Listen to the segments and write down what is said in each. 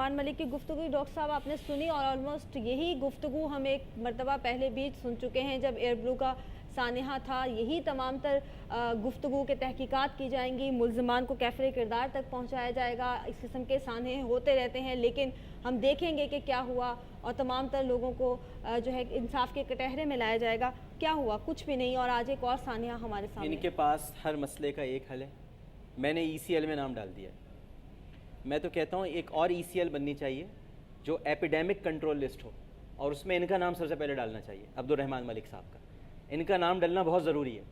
रहमान मलिक की गुफ्तगू डॉक्टर साहब आपने सुनी, और ऑलमोस्ट यही गुफ्तगू हम एक मरतबा पहले भी सुन चुके हैं जब एयर ब्लू का सानिहा था। यही तमाम तर गुफ्तगू के तहकीकात की जाएंगी, मुल्ज़िमान को कैफ़रे किरदार तक पहुँचाया जाएगा। इस किस्म के साने होते रहते हैं, लेकिन हम देखेंगे कि क्या हुआ और तमाम तर लोगों को जो है इंसाफ के कटहरे में लाया जाएगा। क्या हुआ? कुछ भी नहीं। और आज एक और सानिहा हमारे सामने। इनके पास हर मसले का एक हल है। मैंने ECL में नाम डाल दिया। मैं तो कहता हूँ एक और ECL बननी चाहिए जो एपिडेमिक कंट्रोल लिस्ट हो, और उसमें इनका नाम सबसे पहले डालना चाहिए, अब्दुल रहमान मलिक साहब का। इनका नाम डलना बहुत ज़रूरी है।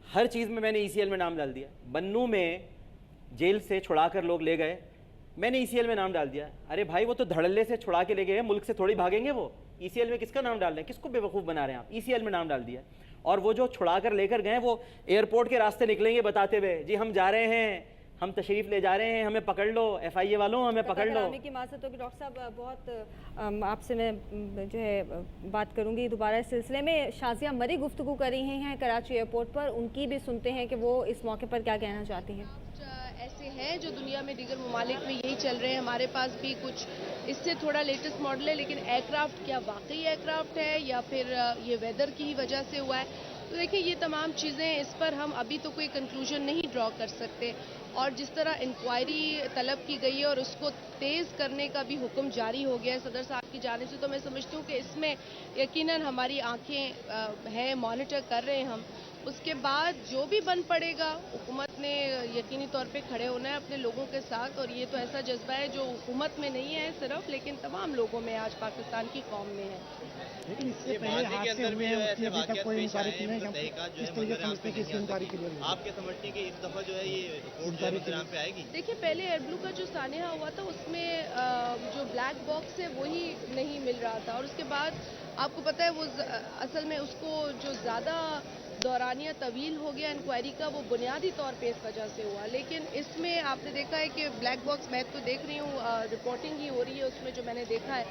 हर चीज़ में मैंने ECL में नाम डाल दिया। बन्नू में जेल से छुड़ा कर लोग ले गए, मैंने ECL में नाम डाल दिया। अरे भाई वो तो धड़ल्ले से छुड़ा के ले गए, मुल्क से थोड़ी भागेंगे वो। ECL में किसका नाम डाल रहे हैं? किसको बेवकूफ़ बना रहे हैं आप? ECL में नाम डाल दिया। और वो जो छुड़ा कर लेकर गए वो एयरपोर्ट के रास्ते निकलेंगे बताते हुए, जी हम जा रहे हैं, हम तशरीफ़ ले जा रहे हैं, हमें पकड़ लो, FIA वालों हमें पकड़ लो। की माज़रत होगी डॉक्टर साहब, बहुत आपसे मैं जो है बात करूंगी दोबारा इस सिलसिले में। शाज़िया मरी गुफ्तगू कर रही हैं कराची एयरपोर्ट पर, उनकी भी सुनते हैं कि वो इस मौके पर क्या कहना चाहती हैं। ऐसे हैं जो दुनिया में दीगर ममालिक में यही चल रहे हैं, हमारे पास भी कुछ इससे थोड़ा लेटेस्ट मॉडल है, लेकिन एयरक्राफ्ट क्या वाकई एयरक्राफ्ट है या फिर ये वेदर की ही वजह से हुआ है? तो देखिए ये तमाम चीज़ें, इस पर हम अभी तो कोई कंक्लूजन नहीं ड्रॉ कर सकते। और जिस तरह इंक्वायरी तलब की गई है और उसको तेज़ करने का भी हुक्म जारी हो गया है सदर साहब की जानिब से, तो मैं समझती हूँ कि इसमें यकीनन हमारी आंखें हैं, मॉनिटर कर रहे हैं हम। उसके बाद जो भी बन पड़ेगा, हुकूमत ने यकीनी तौर पे खड़े होना है अपने लोगों के साथ, और ये तो ऐसा जज्बा है जो हुकूमत में नहीं है सिर्फ, लेकिन तमाम लोगों में आज पाकिस्तान की कौम में है। लेकिन इससे पहले हादसे हुए हैं, उसकी अभी तक कोई इंक्वायरी की नहीं। किस तरीके से समझते हैं कि इसकी इंक्वायरी क्लियर होगी? आपके समझते हैं कि इस दफा जो है ये रिपोर्ट पे आएगी? देखिए पहले एयर ब्लू का जो सानिहा हुआ था उसमें जो ब्लैक बॉक्स है वही नहीं मिल रहा था, और उसके बाद आपको पता है वो असल में उसको जो ज़्यादा दौरानिया तवील हो गया इंक्वायरी का, वो बुनियादी तौर पे इस वजह से हुआ। लेकिन इसमें आपने देखा है कि ब्लैक बॉक्स, मैं तो देख रही हूँ रिपोर्टिंग ही हो रही है उसमें, जो मैंने देखा है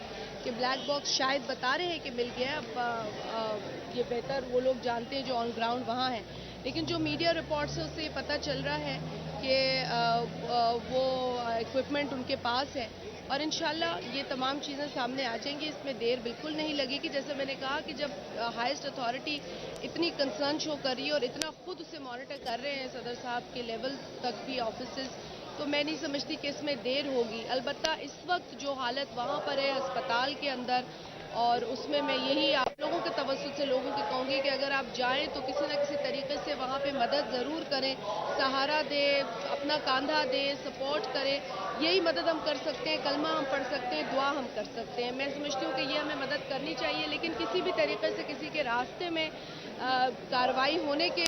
कि ब्लैक बॉक्स शायद बता रहे हैं कि मिल गया। अब ये बेहतर वो लोग जानते हैं जो ऑन ग्राउंड वहाँ हैं, लेकिन जो मीडिया रिपोर्ट से उससे पता चल रहा है कि वो इक्विपमेंट उनके पास है, और इंशाल्लाह ये तमाम चीज़ें सामने आ जाएंगी। इसमें देर बिल्कुल नहीं लगेगी। जैसे मैंने कहा कि जब हाईएस्ट अथॉरिटी इतनी कंसर्न शो कर रही है और इतना खुद उसे मॉनिटर कर रहे हैं सदर साहब के लेवल तक भी ऑफिसेज, तो मैं नहीं समझती कि इसमें देर होगी। अलबत्ता इस वक्त जो हालत वहाँ पर है अस्पताल के अंदर, और उसमें मैं यही आप लोगों के तवज्जुह से लोगों को कहूँगी कि अगर आप जाएं तो किसी न किसी तरीके से वहाँ पे मदद ज़रूर करें, सहारा दें, अपना कांधा दें, सपोर्ट करें। यही मदद हम कर सकते हैं, कलमा हम पढ़ सकते हैं, दुआ हम कर सकते हैं। मैं समझती हूँ कि ये हमें मदद करनी चाहिए, लेकिन किसी भी तरीके से किसी के रास्ते में कार्रवाई होने के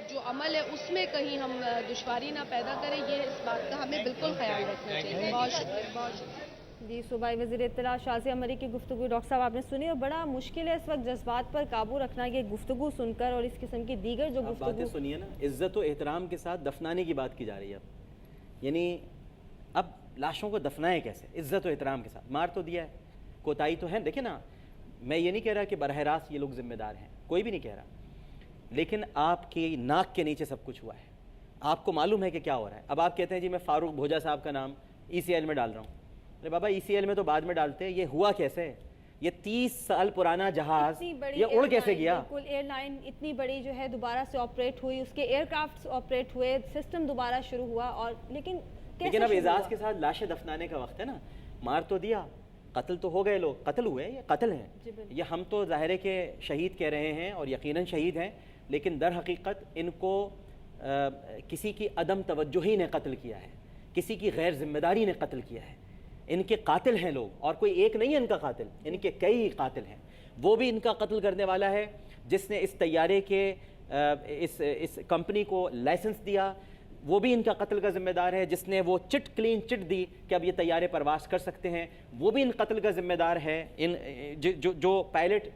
जो अमल है उसमें कहीं हम दुश्वारी ना पैदा करें, ये इस बात का हमें बिल्कुल ख्याल रखना चाहिए। बहुत शुक्रिया, बहुत शुक्रिया। जी, सूबाई वज़ीर इत्तला शाज़िया मरी की गुफ्तगू डॉक्टर साहब आपने सुनी, और बड़ा मुश्किल है इस वक्त जज्बात पर काबू रखना ये गुफ्तगू सुनकर, और इस किस्म की दीगर जो बातें सुनिए ना, इज़्ज़त और एहतराम के साथ दफनाने की बात की जा रही है अब। यानी अब लाशों को दफनाएं कैसे? इज़्ज़त और एहतराम के साथ। मार तो दिया है, कोताही तो है। देखिए ना, मैं ये नहीं कह रहा कि बरह रास्त ये लोग जिम्मेदार हैं, कोई भी नहीं कह रहा, लेकिन आपकी नाक के नीचे सब कुछ हुआ है, आपको मालूम है कि क्या हो रहा है। अब आप कहते हैं जी मैं फारूक भोजा साहब का नाम ECL में डाल रहा हूँ। अरे बाबा, ECL में तो बाद में डालते हैं। ये हुआ कैसे? ये 30 साल पुराना जहाज ये उड़ कैसे गया? बिल्कुल, एयरलाइन इतनी बड़ी जो है दोबारा से ऑपरेट हुई, उसके एयरक्राफ्ट ऑपरेट हुए, सिस्टम दोबारा शुरू हुआ, और लेकिन अब एजाज के साथ लाशें दफनाने का वक्त है ना। मार तो दिया, कत्ल तो हो गए लोग, कत्ल हुए, ये कत्ल हैं। ये हम तो ज़ाहिर है कि शहीद कह रहे हैं और यकीनन शहीद हैं, लेकिन दर हकीकत इनको किसी की अदम तवज्जुही ने कत्ल किया है, किसी की गैर जिम्मेदारी ने कत्ल किया है। इनके कातिल हैं लोग, और कोई एक नहीं है इनका कातिल, इनके कई कातिल हैं। वो भी इनका कत्ल करने वाला है जिसने इस तैयारे के इस कंपनी को लाइसेंस दिया, वो भी इनका कत्ल का जिम्मेदार है। जिसने वो क्लीन चिट दी कि अब ये तैयारे परवास कर सकते हैं, वो भी इन कत्ल का जिम्मेदार है। जो पायलट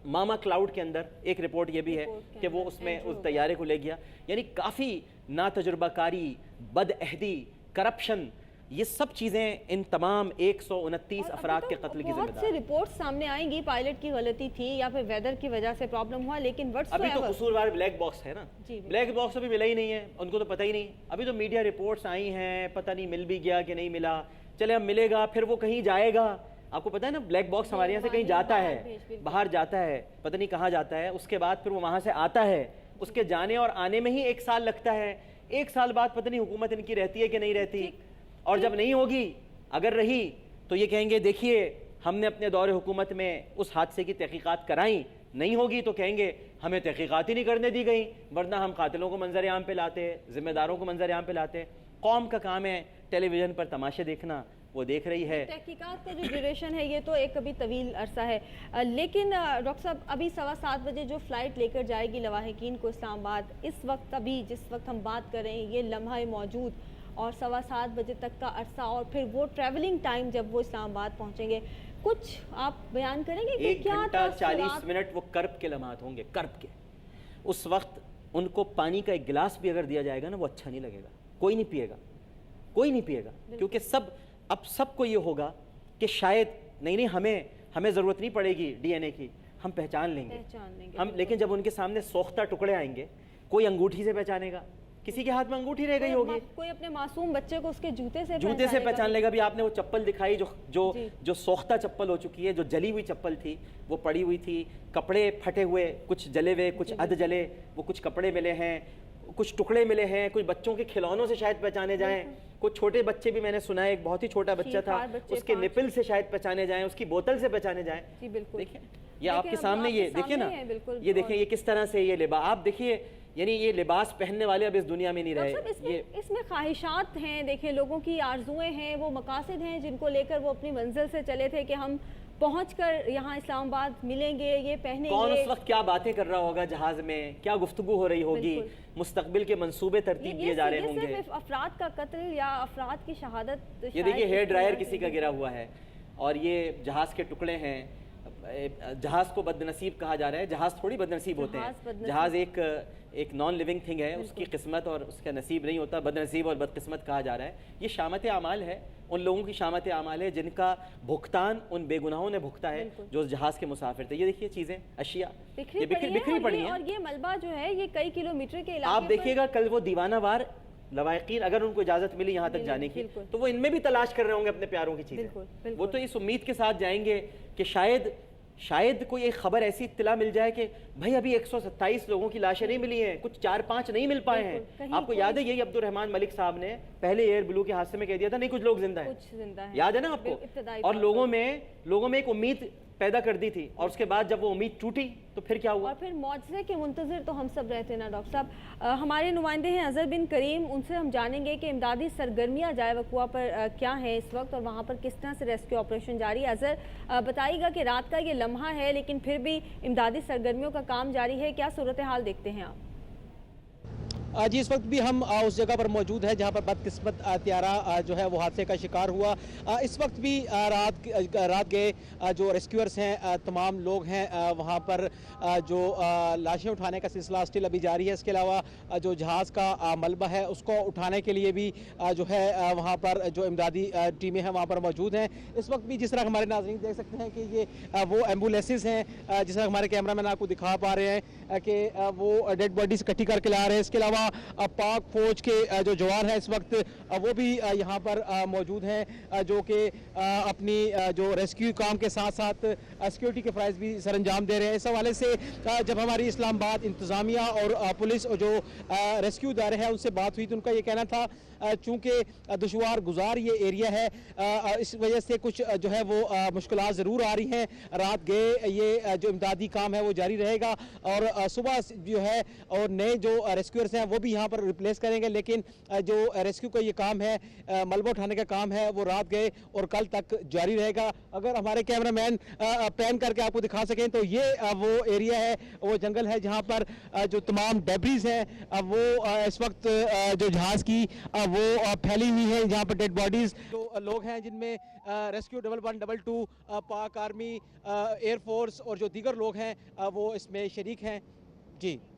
मामा क्लाउड के अंदर एक रिपोर्ट ये भी है कि वो उसमें उस तैयारे को ले गया। यानी काफ़ी नातजुर्बाकारी, बदअहदी, करप्शन, ये सब चीज़ें इन तमाम 129 अफराद के कत्ल की जिम्मेदार। बहुत सी रिपोर्ट सामने आएंगी, पायलट की गलती थी या फिर वेदर की वजह से प्रॉब्लम हुआ, लेकिन अभी तो कसूरवार ब्लैक बॉक्स है ना। ब्लैक बॉक्स अभी मिला ही नहीं है, उनको तो पता ही नहीं। अभी तो मीडिया रिपोर्ट्स आई हैं, पता नहीं मिल भी गया कि नहीं मिला, चले अब मिलेगा, फिर वो कहीं जाएगा। आपको पता है ना, ब्लैक बॉक्स हमारे यहाँ से कहीं जाता है, बाहर जाता है, पता नहीं कहाँ जाता है, उसके बाद फिर वो वहाँ से आता है, उसके जाने और आने में ही 1 साल लगता है। 1 साल बाद पता नहीं हुकूमत इनकी रहती है कि नहीं रहती, और जब नहीं होगी, अगर रही तो ये कहेंगे देखिए हमने अपने दौरे हुकूमत में उस हादसे की तहकीकात कराई, नहीं होगी तो कहेंगे हमें तहकीकात ही नहीं करने दी गई, वरना हम कातिलों को मंजर आम पे लाते, जिम्मेदारों को मंजर आम पे लाते। कौम का काम है टेलीविज़न पर तमाशे देखना, वो देख रही है। तहकीकात का जो ड्यूरेशन है ये तो एक अभी तवील अरसा है, लेकिन डॉक्टर साहब अभी 7:15 बजे जो फ़्लाइट लेकर जाएगी लवाहिकीन को इस्लामाबाद, इस वक्त अभी जिस वक्त हम बात कर रहे हैं ये लम्हा मौजूद और 7:15 बजे तक का अरसा, और फिर वो ट्रैवलिंग टाइम जब वो इस्लामाबाद पहुँचेंगे, कुछ आप बयान करेंगे कि 1 क्या घंटा 40 मिनट वो कर्ब के लम्हात होंगे, कर्ब के। उस वक्त उनको पानी का एक गिलास भी अगर दिया जाएगा ना, वो अच्छा नहीं लगेगा, कोई नहीं पिएगा, कोई नहीं पिएगा, क्योंकि अब सबको ये होगा कि शायद नहीं हमें ज़रूरत नहीं पड़ेगी डीएनए की, हम पहचान लेंगे हम। लेकिन जब उनके सामने सोख्ता टुकड़े आएंगे, कोई अंगूठी से पहचानेगा, किसी के हाथ में अंगूठी रह गई होगी, कोई अपने मासूम बच्चे को उसके जूते से पहचान लेगा। भी आपने वो चप्पल दिखाई जो सोख्ता चप्पल हो चुकी है, जो जली हुई चप्पल थी, वो पड़ी हुई थी, कपड़े फटे हुए, कुछ जले हुए, कुछ अध जले, वो कुछ कपड़े मिले हैं, कुछ टुकड़े मिले हैं, कुछ बच्चों के खिलौनों से शायद पहचाने जाएं, कुछ छोटे बच्चे भी मैंने सुना है, एक बहुत ही छोटा बच्चा था, उसके निपल से शायद पहचाने जाएं, उसकी बोतल से पहचाने जाएं। देखिए ये आपके सामने, ये देखिए ना, ये देखिए ये किस तरह से ये लिबास, आप देखिए, यानी ये लिबास पहनने वाले अब इस दुनिया में नहीं रहे। इसमें ख्वाहिशात हैं, देखिए लोगों की आरजुएं हैं, वो मकासद हैं जिनको लेकर वो अपनी मंजिल से चले थे कि हम पहुंचकर यहाँ इस्लामाबाद मिलेंगे, ये पहनेंगे। कौन उस वक्त क्या बातें कर रहा होगा जहाज में, क्या गुफ्तगू हो रही होगी, मुस्तकबिल के मंसूबे तरतीब दिए जा रहे होंगे। सिर्फ अफराद का कत्ल या अफराद की शहादत, ये देखिए हेयर ड्रायर किसी का गिरा हुआ है, और ये जहाज के टुकड़े हैं। जहाज को बदनसीब कहा जा रहा है, जहाज थोड़ी बदनसीब होते हैं, जहाज एक नॉन लिविंग थिंग है, उसकी किस्मत और उसका नसीब नहीं होता, बदनसीब और बदकिस्मत कहा जा रहा है। ये शामत आमाल है, उन लोगों की शामत आमाल है जिनका भुगतान उन बेगुनाहों ने भुगता है जो उस जहाज के मुसाफिर थे। ये देखिए चीज़ें, अशिया बिखरी पड़ी हैं, और ये मलबा जो है ये कई किलोमीटर के इलाके आप देखिएगा। कल वो दीवानावार लवाहिकीन, अगर उनको इजाज़त मिली यहाँ तक जाने की, तो वो इनमें भी तलाश कर रहे होंगे अपने प्यारों की चीज़ें। वो तो इस उम्मीद के साथ जाएंगे कि शायद कोई एक खबर ऐसी इत्तला मिल जाए कि भाई अभी 127 लोगों की लाशें नहीं मिली हैं, कुछ 4-5 नहीं मिल पाए हैं। आपको याद है यही अब्दुल रहमान मलिक साहब ने पहले एयर ब्लू के हादसे में कह दिया था, नहीं कुछ लोग जिंदा हैं, याद है ना आपको। और लोगों में एक उम्मीद पैदा कर दी थी, और उसके बाद जब वो उम्मीद टूटी तो फिर क्या हुआ। और फिर मौजज़े के मुंतज़िर तो हम सब रहते ना डॉक्टर साहब। हमारे नुमाइंदे हैं अज़हर बिन करीम, उनसे हम जानेंगे कि इमदादी सरगर्मियाँ जाए वक़ुआ पर क्या है इस वक्त, और वहाँ पर किस तरह से रेस्क्यू ऑपरेशन जारी है। अज़हर बताइएगा कि रात का ये लम्हा है, लेकिन फिर भी इमदादी सरगर्मियों का काम जारी है, क्या सूरत हाल देखते हैं आप? जी, इस वक्त भी हम उस जगह पर मौजूद है जहां पर बदकिस्मत त्यारा जो है वो हादसे का शिकार हुआ। इस वक्त भी रात के जो रेस्क्यूअर्स हैं, तमाम लोग हैं वहां पर, जो लाशें उठाने का सिलसिला स्टिल अभी जारी है। इसके अलावा जो जहाज़ का मलबा है उसको उठाने के लिए भी जो है वहां पर जो इमदादी टीमें हैं वहां पर मौजूद हैं। इस वक्त भी जिस तरह हमारे नाज़रीन देख सकते हैं कि ये वो एम्बुलेंसेज हैं, जिस तरह हमारे कैमरामैन आपको दिखा पा रहे हैं कि वो डेड बॉडीज इकट्ठी करके ला रहे हैं। इसके अलावा पाक फौज के जो जवान हैं इस वक्त वो भी यहाँ पर मौजूद हैं, जो कि अपनी जो रेस्क्यू काम के साथ साथ सिक्योरिटी के फ़राइज़ भी सरअंजाम दे रहे हैं। इस हवाले से जब हमारी इस्लामाबाद इंतज़ामिया और पुलिस और जो रेस्क्यू इदारे हैं उनसे बात हुई तो उनका ये कहना था चूँकि दुश्वार गुजार ये एरिया है, इस वजह से कुछ जो है वो मुश्किलात ज़रूर आ रही हैं। रात गए ये जो इमदादी काम है वो जारी रहेगा, और सुबह जो है और नए जो रेस्क्यूअर्स हैं वो भी यहाँ पर रिप्लेस करेंगे, लेकिन जो रेस्क्यू का ये काम है, मलबा उठाने का काम है, वो रात गए और कल तक जारी रहेगा। अगर हमारे कैमरामैन पैन करके आपको दिखा सकें तो ये वो एरिया है, वो जंगल है जहाँ पर जो तमाम डेब्रीज हैं वो इस वक्त जो जहाज़ की वो फैली हुई है। जहाँ पर डेड बॉडीज जो लोग हैं जिनमें रेस्क्यू 1122 पाक आर्मी, एयरफोर्स और जो दीगर लोग हैं वो इसमें शरीक हैं। जी।